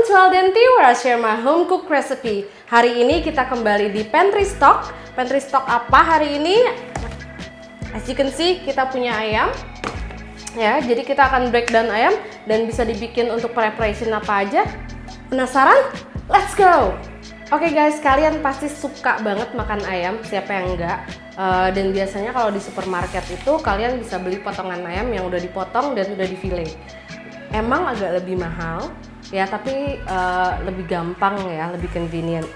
to Al Dente, where I share my home cooked recipe. Hari ini kita kembali di pantry stock. Pantry stock apa hari ini? As you can see, kita punya ayam. Ya, jadi kita akan breakdown ayam dan bisa dibikin untuk preparation apa aja. Penasaran? Let's go! Oke guys, kalian pasti suka banget makan ayam, siapa yang enggak? Dan biasanya kalau di supermarket itu kalian bisa beli potongan ayam yang udah dipotong dan udah di fillet. Emang agak lebih mahal, ya tapi lebih gampang ya, lebih convenient.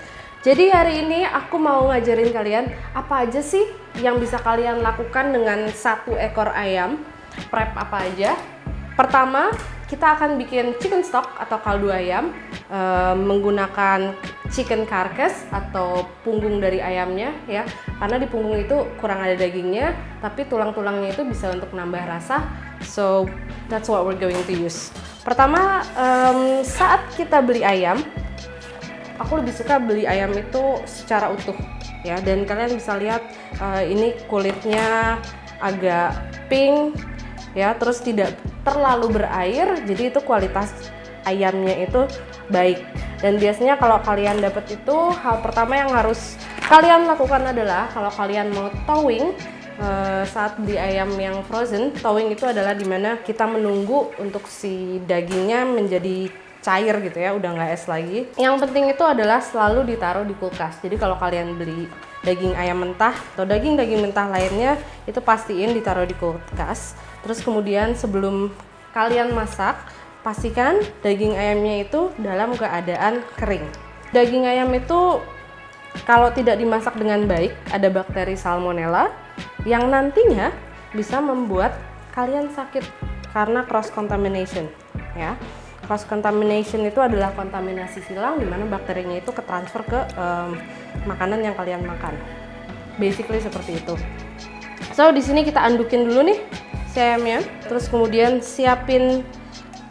Jadi hari ini aku mau ngajarin kalian apa aja sih yang bisa kalian lakukan dengan satu ekor ayam. Prep apa aja. Pertama, kita akan bikin chicken stock atau kaldu ayam menggunakan chicken carcass atau punggung dari ayamnya ya. Karena di punggung itu kurang ada dagingnya, tapi tulang-tulangnya itu bisa untuk nambah rasa. So that's what we're going to use. Pertama, saat kita beli ayam, aku lebih suka beli ayam itu secara utuh ya. Dan kalian bisa lihat ini kulitnya agak pink ya, terus tidak terlalu berair, jadi itu kualitas ayamnya itu baik. Dan biasanya kalau kalian dapat itu, hal pertama yang harus kalian lakukan adalah kalau kalian mau thawing saat beli ayam yang frozen. Thawing itu adalah dimana kita menunggu untuk si dagingnya menjadi cair gitu ya, udah nggak es lagi. Yang penting itu adalah selalu ditaruh di kulkas. Jadi kalau kalian beli daging ayam mentah atau daging-daging mentah lainnya, itu pastiin ditaruh di kulkas. Terus kemudian sebelum kalian masak, pastikan daging ayamnya itu dalam keadaan kering. Daging ayam itu kalau tidak dimasak dengan baik, ada bakteri salmonella yang nantinya bisa membuat kalian sakit karena cross contamination ya. Cross contamination itu adalah kontaminasi silang di mana bakterinya itu ketransfer ke makanan yang kalian makan. Basically seperti itu. So di sini kita andukin dulu nih si ayamnya, terus kemudian siapin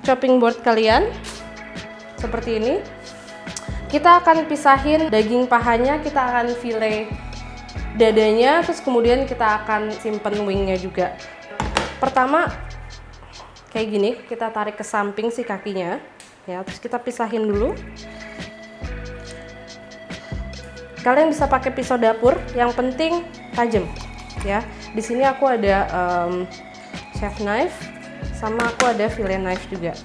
chopping board kalian seperti ini. Kita akan pisahin daging pahanya, kita akan fillet dadanya, terus kemudian kita akan simpen wingnya juga. Pertama kayak gini, kita tarik ke samping si kakinya ya, terus kita pisahin dulu. Kalian bisa pakai pisau dapur, yang penting tajam ya. Di sini aku ada chef knife, sama aku ada fillet knife juga.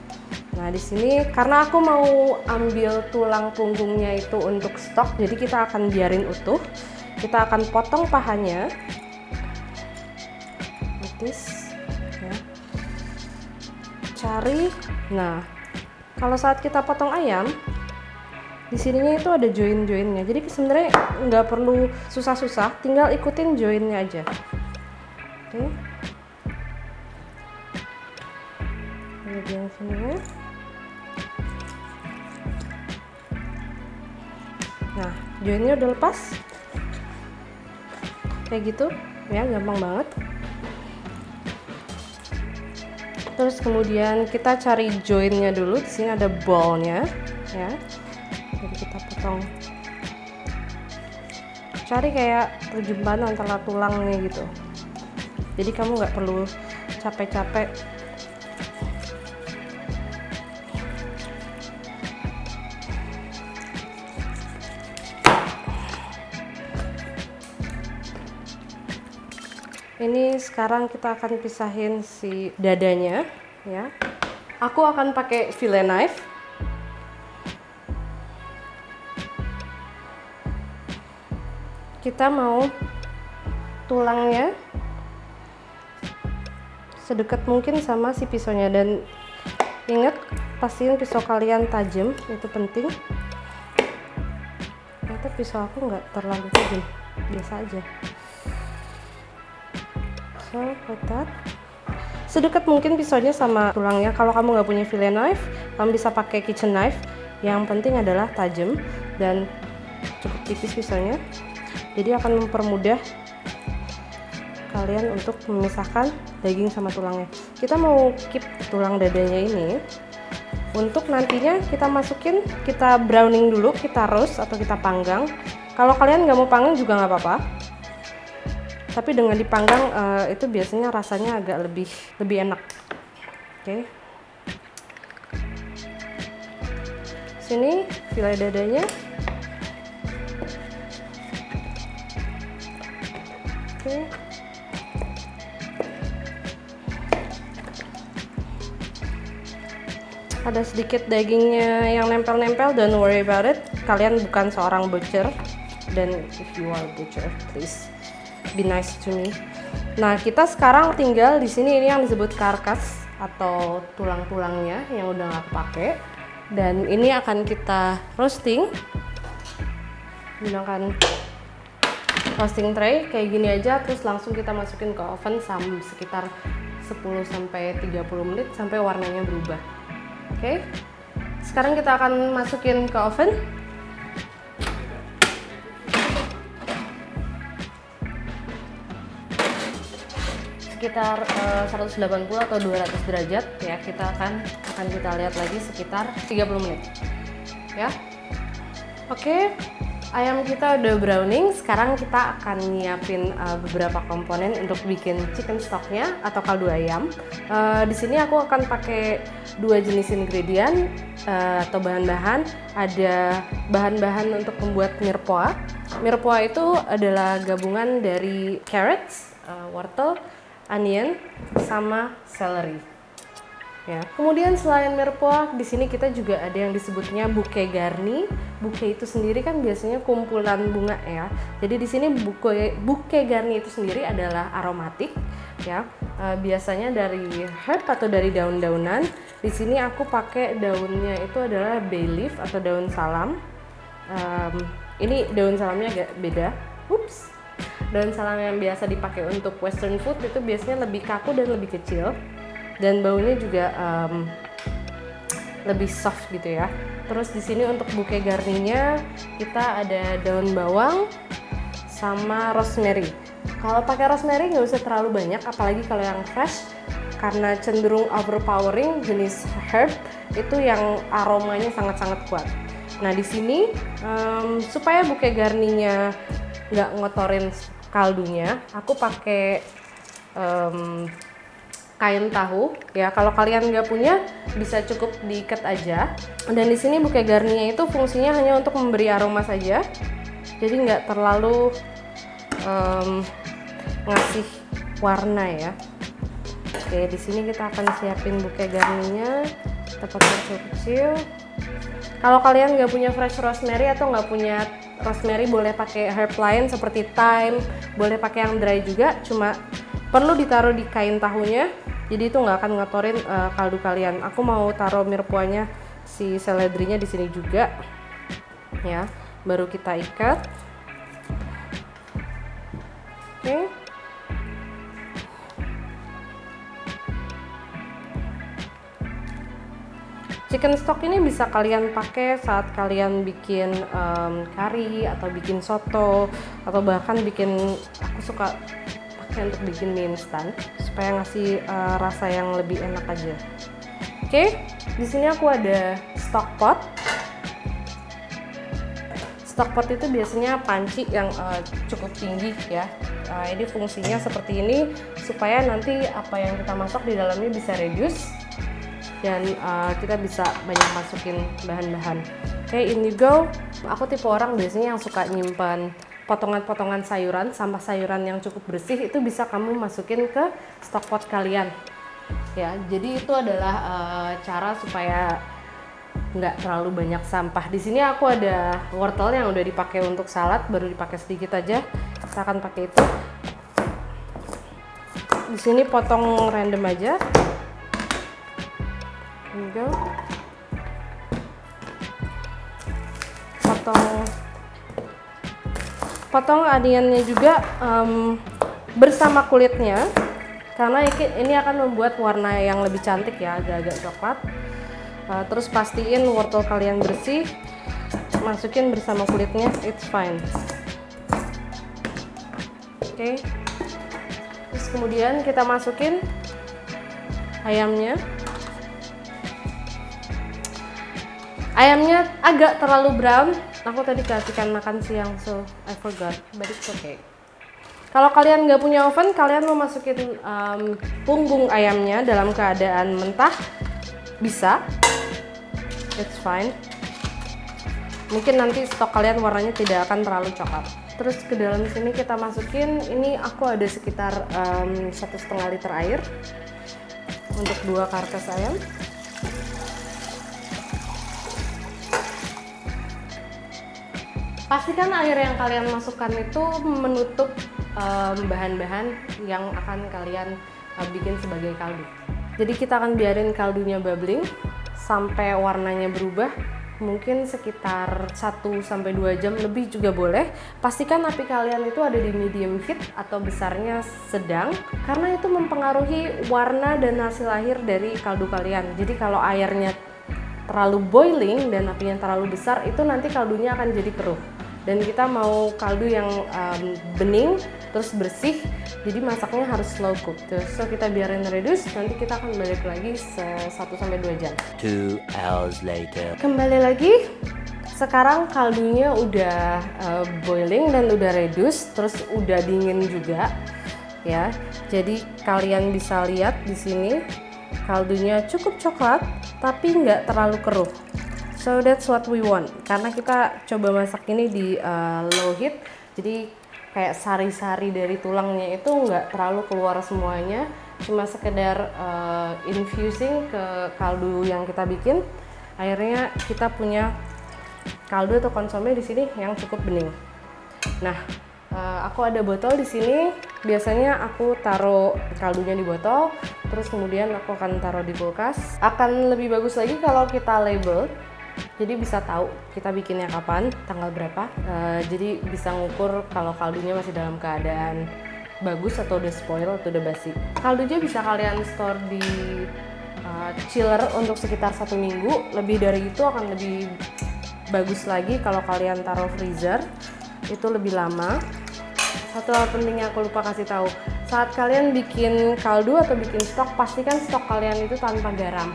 Nah di sini karena aku mau ambil tulang punggungnya itu untuk stok, jadi kita akan biarin utuh. Kita akan potong pahanya, this, ya. Cari. Nah kalau saat kita potong ayam, di sininya itu ada join-joinnya. Jadi sebenarnya nggak perlu susah-susah, tinggal ikutin joinnya aja. Oke. Bagian sini. Nah, joinnya udah lepas. Kayak gitu, ya gampang banget. Terus kemudian kita cari joinnya dulu. Di sini ada ballnya, ya. Jadi kita potong. Cari kayak perjumpaan antara tulangnya gitu. Jadi kamu nggak perlu capek-capek. Ini sekarang kita akan pisahin si dadanya ya. Aku akan pakai fillet knife. Kita mau tulangnya sedekat mungkin sama si pisaunya, dan ingat pastiin pisau kalian tajam, itu penting. Ternyata pisau aku nggak terlalu tajam, biasa aja. So, like that. Sedekat mungkin pisaunya sama tulangnya. Kalau kamu nggak punya fillet knife, kamu bisa pakai kitchen knife. Yang penting adalah tajam dan cukup tipis pisaunya. Jadi akan mempermudah kalian untuk memisahkan daging sama tulangnya. Kita mau keep tulang dadanya ini untuk nantinya kita masukin, kita browning dulu, kita roast atau kita panggang. Kalau kalian nggak mau panggang juga nggak apa-apa. Tapi dengan dipanggang itu biasanya rasanya agak lebih enak. Oke. sini file dadanya. Oke. Ada sedikit dagingnya yang nempel-nempel, don't worry about it. Kalian bukan seorang butcher, dan if you are a butcher, please be nice to me. Nah, kita sekarang tinggal di sini, ini yang disebut karkas atau tulang-tulangnya yang udah nggak pakai, dan ini akan kita roasting menggunakan roasting tray kayak gini aja, terus langsung kita masukin ke oven sekitar 10-30 menit sampai warnanya berubah. Oke, sekarang kita akan masukin ke oven. Sekitar 180 atau 200 derajat ya. Kita akan kita lihat lagi sekitar 30 menit ya. Oke, ayam kita udah browning. Sekarang kita akan nyiapin beberapa komponen untuk bikin chicken stocknya atau kaldu ayam. Di sini aku akan pakai 2 jenis ingredient atau bahan-bahan. Ada bahan-bahan untuk membuat mirepoix. Mirepoix itu adalah gabungan dari carrots, wortel, onion, sama celery. Ya. Kemudian selain mirepoix, di sini kita juga ada yang disebutnya bouquet garni. Bouquet itu sendiri kan biasanya kumpulan bunga ya. Jadi di sini bouquet garni itu sendiri adalah aromatik ya. Biasanya dari herb atau dari daun-daunan. Di sini aku pakai daunnya itu adalah bay leaf atau daun salam. Ini daun salamnya agak beda. Ups. Daun salam yang biasa dipakai untuk western food itu biasanya lebih kaku dan lebih kecil, dan baunya juga lebih soft gitu ya. Terus di sini untuk bouquet garninya kita ada daun bawang sama rosemary. Kalau pakai rosemary nggak usah terlalu banyak, apalagi kalau yang fresh, karena cenderung overpowering jenis herb itu yang aromanya sangat-sangat kuat. Nah di sini supaya bouquet garninya nggak ngotorin kaldunya, aku pakai kain tahu ya. Kalau kalian nggak punya, bisa cukup diikat aja. Dan di sini bouquet garninya itu fungsinya hanya untuk memberi aroma saja, jadi nggak terlalu ngasih warna ya. Oke, di sini kita akan siapin bouquet garninya, kita potong kecil-kecil. Kalau kalian nggak punya fresh rosemary atau nggak punya rosemary, boleh pakai herb lain seperti thyme, boleh pakai yang dry juga, cuma perlu ditaruh di kain tahunya, jadi itu nggak akan ngotorin kaldu kalian. Aku mau taruh mirepoixnya, si seledrinya di sini juga, ya. Baru kita ikat. Oke. Chicken stock ini bisa kalian pakai saat kalian bikin curry atau bikin soto, atau bahkan aku suka pakai untuk bikin mie instan supaya ngasih rasa yang lebih enak aja. Oke, di sini aku ada stock pot. Stock pot itu biasanya panci yang cukup tinggi ya. Ini fungsinya seperti ini supaya nanti apa yang kita masak di dalamnya bisa reduce, dan kita bisa banyak masukin bahan-bahan. Oke, in you go. Aku tipe orang biasanya yang suka nyimpan potongan-potongan sayuran, sampah sayuran yang cukup bersih, itu bisa kamu masukin ke stock pot kalian. Ya, jadi itu adalah cara supaya nggak terlalu banyak sampah. Di sini aku ada wortel yang udah dipakai untuk salad, baru dipakai sedikit aja. Kita akan pakai itu. Di sini potong random aja. Enggak. Potong onionnya juga bersama kulitnya, karena ini akan membuat warna yang lebih cantik ya, agak-agak coklat. Terus pastiin wortel kalian bersih, masukin bersama kulitnya, it's fine. Oke. Terus kemudian kita masukin ayamnya. Ayamnya agak terlalu brown. Aku tadi kasihkan makan siang, so I forgot, but it's okay. Kalau kalian nggak punya oven, kalian mau masukin punggung ayamnya dalam keadaan mentah, bisa. It's fine. Mungkin nanti stok kalian warnanya tidak akan terlalu coklat. Terus ke dalam sini kita masukin, ini aku ada sekitar 1,5 liter air untuk 2 karkas ayam. Pastikan air yang kalian masukkan itu menutup bahan-bahan yang akan kalian bikin sebagai kaldu. Jadi kita akan biarin kaldunya bubbling sampai warnanya berubah, mungkin sekitar 1-2 jam lebih juga boleh. Pastikan api kalian itu ada di medium heat atau besarnya sedang, karena itu mempengaruhi warna dan hasil akhir dari kaldu kalian. Jadi kalau airnya terlalu boiling dan apinya terlalu besar, itu nanti kaldunya akan jadi keruh. Dan kita mau kaldu yang bening terus bersih, jadi masaknya harus slow cook. So kita biarin reduce, nanti kita akan balik lagi 1-2 jam. 2 hours later. Kembali lagi, sekarang kaldunya udah boiling dan udah reduce, terus udah dingin juga ya. Jadi kalian bisa lihat di sini kaldunya cukup coklat tapi nggak terlalu keruh. So that's what we want, karena kita coba masak ini di low heat, jadi kayak sari-sari dari tulangnya itu nggak terlalu keluar semuanya, cuma sekedar infusing ke kaldu yang kita bikin. Akhirnya kita punya kaldu atau konsome di sini yang cukup bening. Nah, aku ada botol di sini. Biasanya aku taruh kaldunya di botol, terus kemudian aku akan taruh di kulkas. Akan lebih bagus lagi kalau kita label. Jadi bisa tahu kita bikinnya kapan, tanggal berapa. Jadi bisa ngukur kalau kaldunya masih dalam keadaan bagus atau udah spoil atau udah basi. Kaldunya bisa kalian store di chiller untuk sekitar 1 minggu. Lebih dari itu akan lebih bagus lagi kalau kalian taruh freezer, itu lebih lama. Satu hal penting yang aku lupa kasih tahu, saat kalian bikin kaldu atau bikin stok, pastikan stok kalian itu tanpa garam.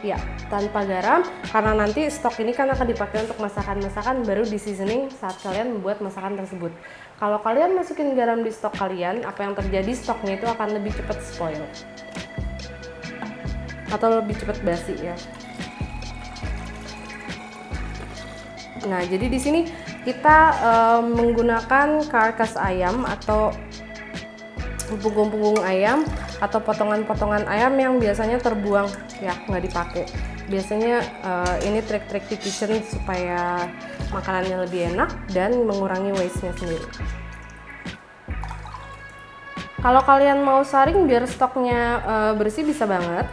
Ya, tanpa garam, karena nanti stok ini kan akan dipakai untuk masakan-masakan, baru di seasoning saat kalian membuat masakan tersebut. Kalau kalian masukin garam di stok kalian, apa yang terjadi, stoknya itu akan lebih cepat spoil atau lebih cepat basi ya. Nah, jadi di sini kita menggunakan karkas ayam atau punggung-punggung ayam atau potongan-potongan ayam yang biasanya terbuang ya, nggak dipakai. Biasanya ini trik-trik di kitchen supaya makanannya lebih enak dan mengurangi waste-nya sendiri. Kalau kalian mau saring biar stoknya bersih bisa banget,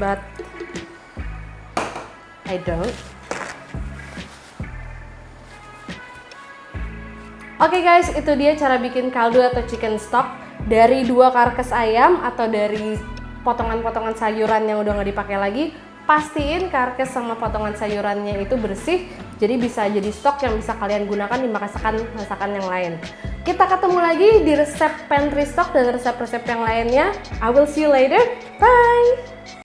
but I don't. Oke guys, itu dia cara bikin kaldu atau chicken stock dari 2 karkas ayam atau dari potongan-potongan sayuran yang udah nggak dipakai lagi. Pastiin karkas sama potongan sayurannya itu bersih, jadi bisa jadi stok yang bisa kalian gunakan di masakan yang lain. Kita ketemu lagi di resep pantry stock dan resep-resep yang lainnya. I will see you later. Bye!